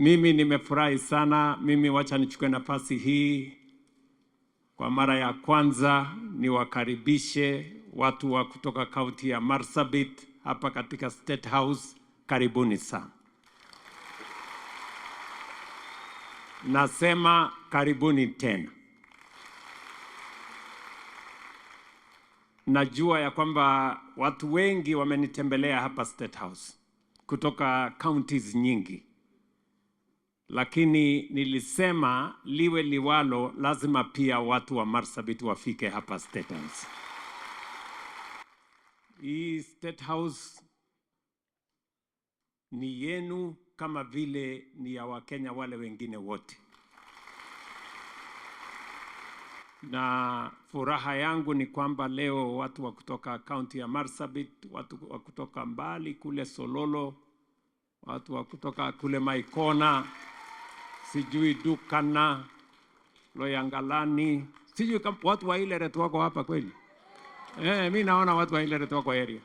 Mimi nimefurahi sana. Wacha nichukue nafasi hii kwa mara ya kwanza niwakaribishe watu wa kutoka kaunti ya Marsabit hapa katika State House. Karibuni sana. Nasema karibuni tena. Najua ya kwamba watu wengi wamenitembelea hapa State House kutoka counties nyingi. Lakini nilisema liwe liwalo, lazima pia watu wa Marsabit wafike hapa State House. Hii State House ni yenu kama vile ni ya Wakenya wale wengine wote. Na furaha yangu ni kwamba leo watu wa kutoka kaunti ya Marsabit, watu wa kutoka mbali kule Sololo, watu wa kutoka kule Maikona, sijui Dukana, Loyangalani, sijui watu wa Ileret wako hapa kweli. Mimi naona watu wa Ileret wako area.